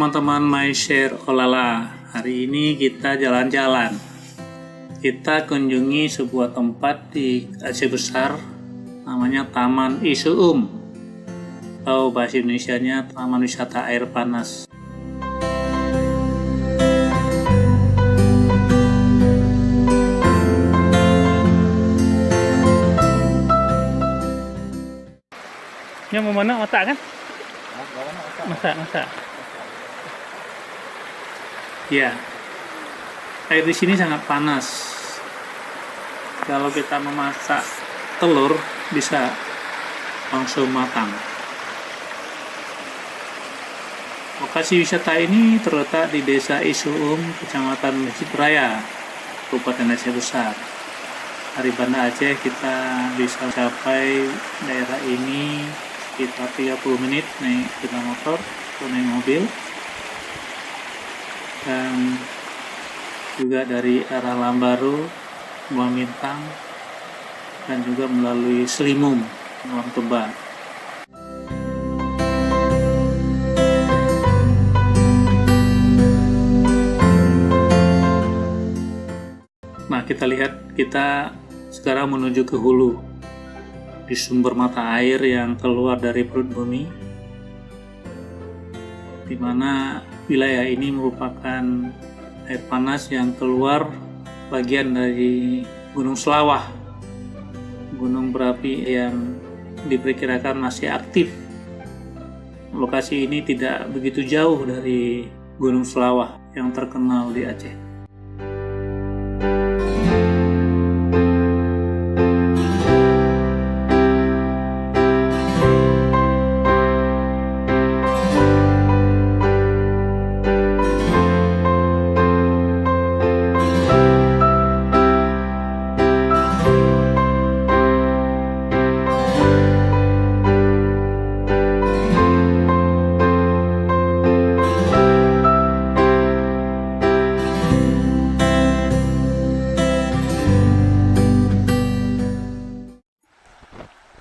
teman-teman My Share Olala. Hari ini kita jalan-jalan. Kita kunjungi sebuah tempat di Aceh Besar, namanya Taman Isuum. Atau bahasa Indonesianya Taman Wisata Air Panas. Ini mau mana otak kan? Masak. Ya, air di sini sangat panas. Kalau kita memasak telur bisa langsung matang. Lokasi wisata ini terletak di Desa Isuum, Kecamatan Masjid Raya, Kabupaten Aceh Besar. Dari Banda Aceh kita bisa capai daerah ini sekitar 30 menit naik sepeda motor atau naik mobil, dan juga dari arah Lambaru, Buang Bintang, dan juga melalui Selimum, Buang Toba. Nah, kita sekarang menuju ke hulu, di sumber mata air yang keluar dari perut bumi, di mana wilayah ini merupakan air panas yang keluar bagian dari Gunung Selawah, gunung berapi yang diperkirakan masih aktif. Lokasi ini tidak begitu jauh dari Gunung Selawah yang terkenal di Aceh.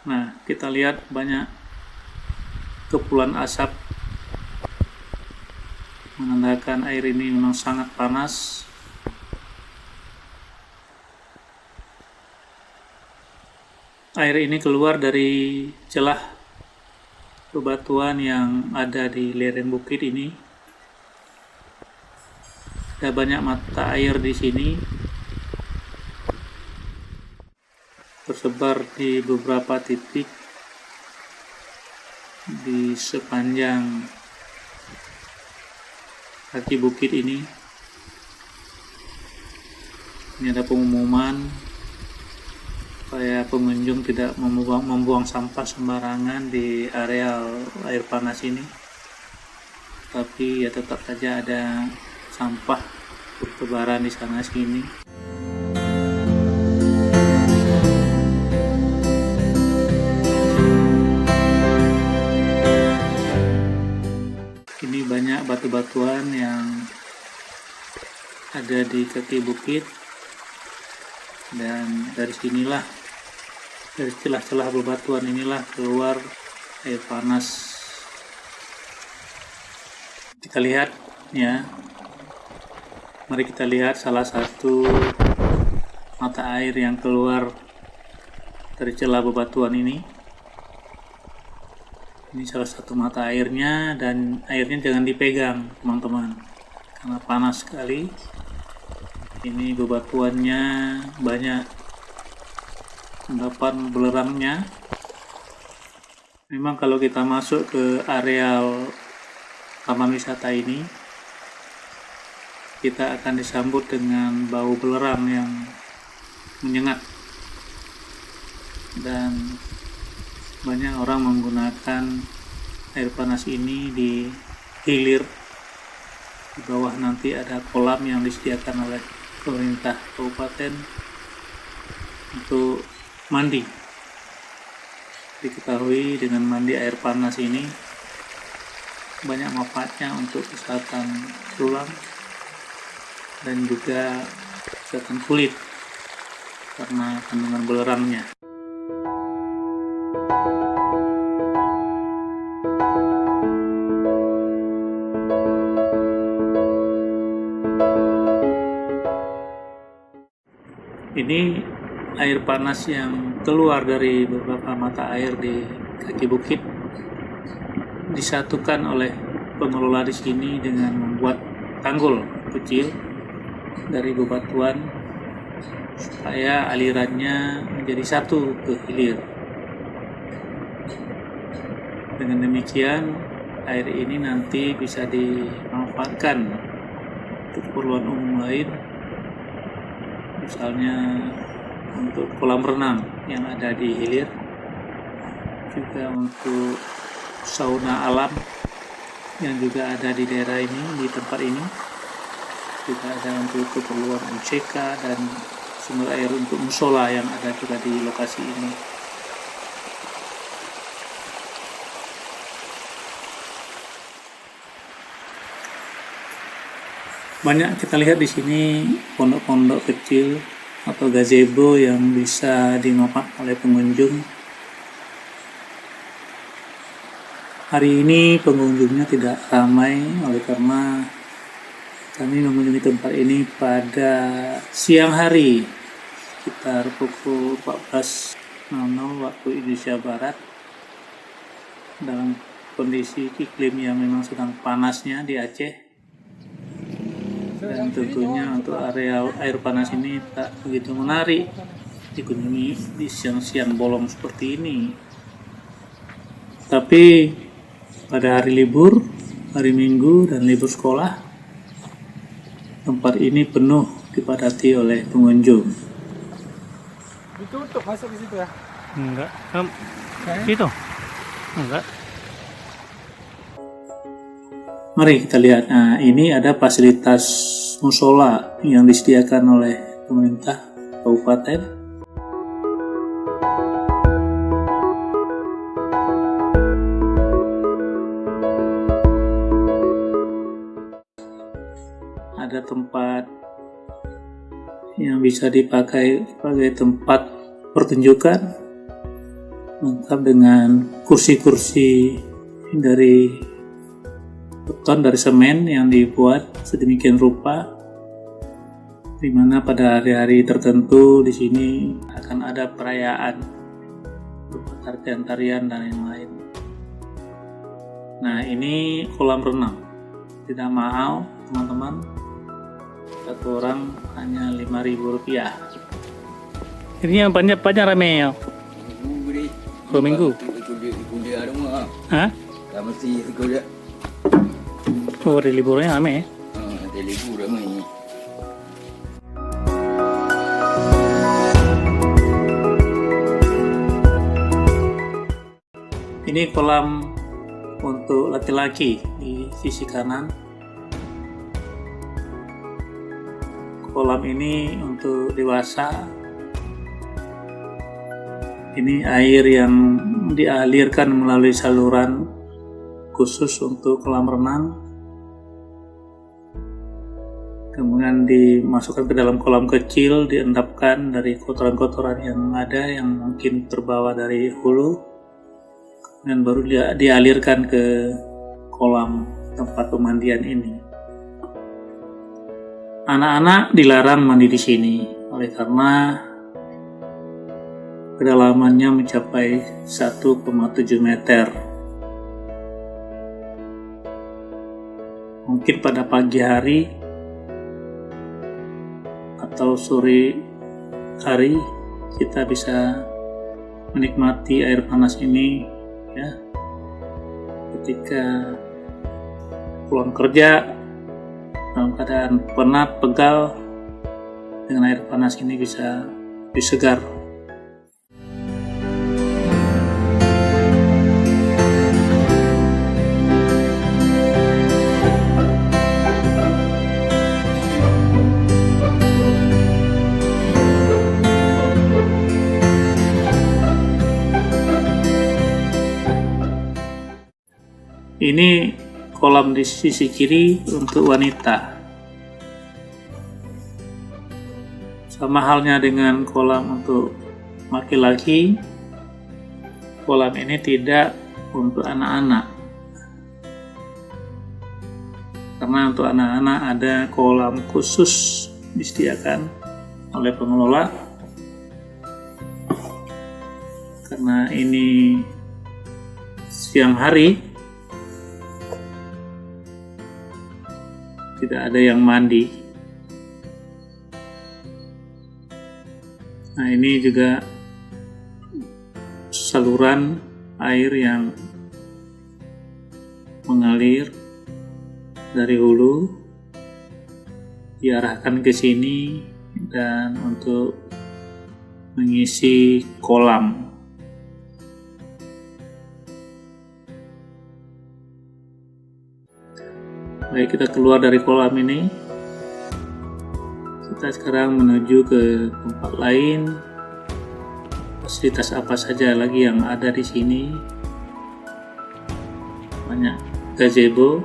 Nah, kita lihat banyak kepulan asap, menandakan air ini memang sangat panas. Air ini keluar dari celah bebatuan yang ada di lereng bukit ini. Ada banyak mata air di sini, tersebar di beberapa titik di sepanjang kaki bukit ini. Ini ada pengumuman supaya pengunjung tidak membuang sampah sembarangan di areal air panas ini, tapi ya tetap saja ada sampah bertebaran di sana sini. Ini banyak batu-batuan yang ada di kaki bukit, dan dari sinilah, dari celah-celah bebatuan inilah keluar air panas. Kita lihat ya, mari kita lihat salah satu mata air yang keluar dari celah bebatuan ini. Ini salah satu mata airnya, dan airnya jangan dipegang teman-teman karena panas sekali. Ini bebatuannya banyak endapan belerangnya. Memang kalau kita masuk ke areal taman wisata ini, kita akan disambut dengan bau belerang yang menyengat, dan banyak orang menggunakan air panas ini di hilir. Di bawah nanti ada kolam yang disediakan oleh pemerintah kabupaten untuk mandi. Diketahui dengan mandi air panas ini banyak manfaatnya untuk kesehatan tulang dan juga kesehatan kulit karena kandungan belerangnya. Ini air panas yang keluar dari beberapa mata air di kaki bukit disatukan oleh pengelola di sini dengan membuat tanggul kecil dari bebatuan supaya alirannya menjadi satu ke hilir. Dengan demikian, air ini nanti bisa dimanfaatkan untuk keperluan umum lain, misalnya untuk kolam renang yang ada di hilir, juga untuk sauna alam yang juga ada di daerah ini, di tempat ini, juga ada untuk keperluan MCK dan sumber air untuk musola yang ada juga di lokasi ini. Banyak kita lihat di sini pondok-pondok kecil atau gazebo yang bisa dimanfaatkan oleh pengunjung. Hari ini pengunjungnya tidak ramai oleh karena kami mengunjungi tempat ini pada siang hari sekitar pukul 14.00 waktu Indonesia Barat, dalam kondisi iklim yang memang sedang panasnya di Aceh. Dan tentunya untuk area air panas ini tak begitu menarik dikunjungi di siang-siang bolong seperti ini. Tapi pada hari libur, hari Minggu dan libur sekolah, tempat ini penuh dipadati oleh pengunjung. Ditutup masuk di situ ya? Enggak, situ? Enggak. Mari kita lihat. Nah, ini ada fasilitas musola yang disediakan oleh pemerintah kabupaten. Ada tempat yang bisa dipakai sebagai tempat pertunjukan, lengkap dengan kursi-kursi dari beton, dari semen yang dibuat sedemikian rupa, di mana pada hari-hari tertentu di sini akan ada perayaan berupa tarian-tarian dan yang lain. Nah, ini kolam renang, tidak mahal teman-teman, satu orang hanya Rp5.000. Ini yang banyak rame ya? Minggu. Hah? Oh, hari liburnya rame ya? Hari libur ramai. Ini kolam untuk laki-laki di sisi kanan. Kolam ini untuk dewasa. Ini air yang dialirkan melalui saluran khusus untuk kolam renang. Kemudian dimasukkan ke dalam kolam kecil, diendapkan dari kotoran-kotoran yang ada yang mungkin terbawa dari hulu, dan baru dialirkan ke kolam tempat pemandian ini. Anak-anak dilarang mandi di sini oleh karena kedalamannya mencapai 1,7 meter. Mungkin pada pagi hari atau sore hari kita bisa menikmati air panas ini ya, ketika pulang kerja dalam keadaan penat, pegal, dengan air panas ini bisa disegar. Ini kolam di sisi kiri untuk wanita. Sama halnya dengan kolam untuk laki-laki, kolam ini tidak untuk anak-anak. Karena untuk anak-anak ada kolam khusus disediakan oleh pengelola karena ini siang hari, tidak ada yang mandi. Nah, ini juga saluran air yang mengalir dari hulu diarahkan ke sini dan untuk mengisi kolam. Baik, kita keluar dari kolam ini. Kita sekarang menuju ke tempat lain. Fasilitas apa saja lagi yang ada di sini? Banyak gazebo.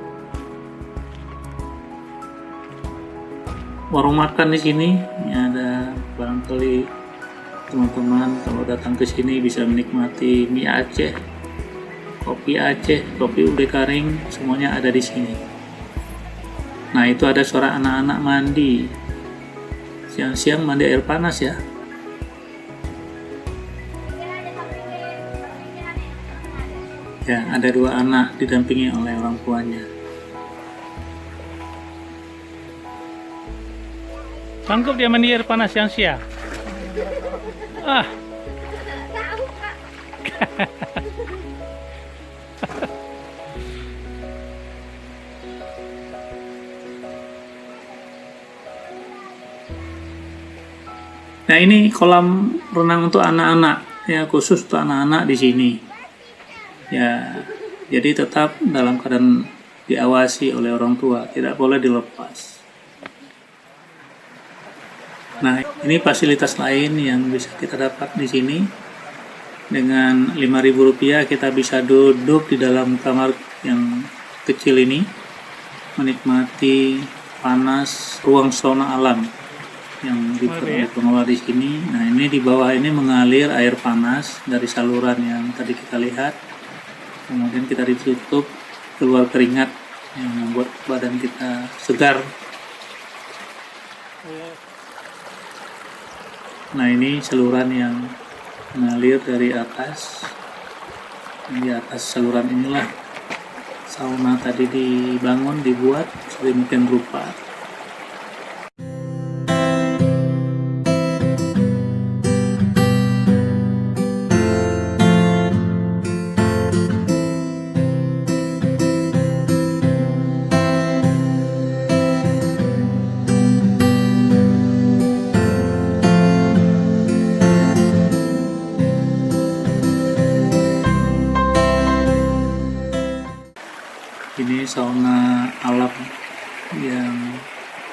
Warung makan di sini. Ini ada, barangkali teman-teman kalau datang ke sini bisa menikmati mie Aceh, kopi Aceh, kopi ubi kering, semuanya ada di sini. Nah, itu ada suara anak-anak mandi. Siang-siang mandi air panas ya. Ya, ada 2 anak didampingi oleh orang tuanya. Sanggup dia mandi air panas siang-siang? Ah. Nah, ini kolam renang untuk anak-anak, ya, khusus untuk anak-anak di sini. Ya, jadi tetap dalam keadaan diawasi oleh orang tua, tidak boleh dilepas. Nah, ini fasilitas lain yang bisa kita dapat di sini. Dengan Rp5.000 kita bisa duduk di dalam kamar yang kecil ini, menikmati panas ruang sauna alam yang diperoleh pengelola di sini. Nah, ini di bawah ini mengalir air panas dari saluran yang tadi kita lihat. Kemudian kita ditutup, keluar keringat yang membuat badan kita segar. Nah, ini saluran yang mengalir dari atas. Di atas saluran inilah sauna tadi dibangun, dibuat sedemikian rupa. Ini sauna alam yang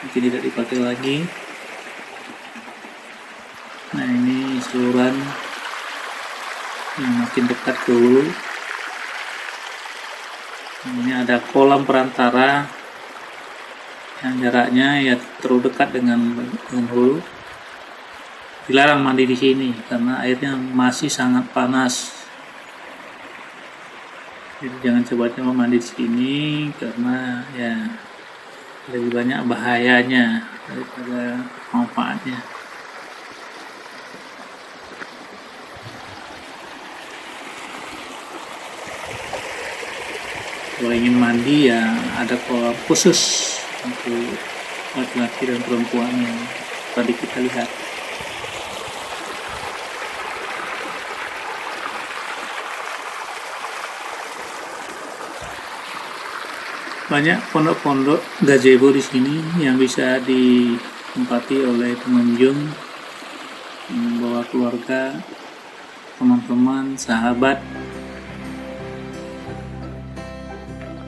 mungkin tidak dipakai lagi. Nah, ini saluran yang makin dekat ke hulu. Ini ada kolam perantara yang jaraknya ya terlalu dekat dengan hulu. Dilarang mandi di sini karena airnya masih sangat panas. Jadi jangan coba-coba mandi di sini karena ya lebih banyak bahayanya daripada manfaatnya. Kalau ingin mandi ya ada kolam khusus untuk laki-laki dan perempuan yang tadi kita lihat. Banyak pondok-pondok gazebo di sini yang bisa ditempati oleh pengunjung, membawa keluarga, teman-teman, sahabat.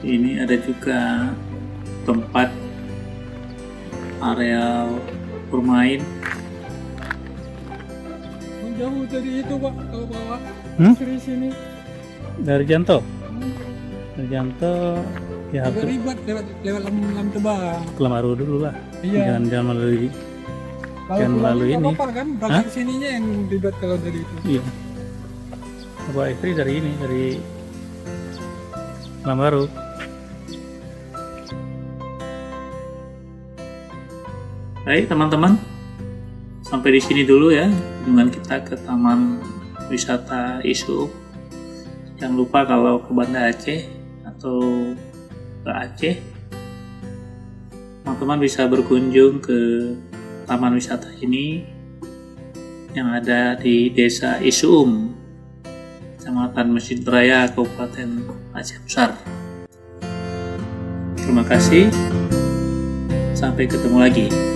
Ini ada juga tempat area bermain. Jauh dari itu Pak, kalau bawa dari sini. Dari Janto? Dari Janto ya agak ribet lewat Lam Tebang. Lamaru dulu lah. Iya. Jangan melalui. Kalau Jangan melalui ini. apa kan? Berangkat sininya yang ribet kalau dari itu. Iya. Bawa istri dari ini, dari Lamaru. Baik teman-teman, sampai di sini dulu ya dengan kita ke Taman wisata Isuum. Jangan lupa kalau ke Banda Aceh atau ke Aceh, teman-teman bisa berkunjung ke taman wisata ini yang ada di Desa Isuum, Kecamatan Mesir Raya, Kabupaten Aceh Besar. Terima kasih. Sampai ketemu lagi.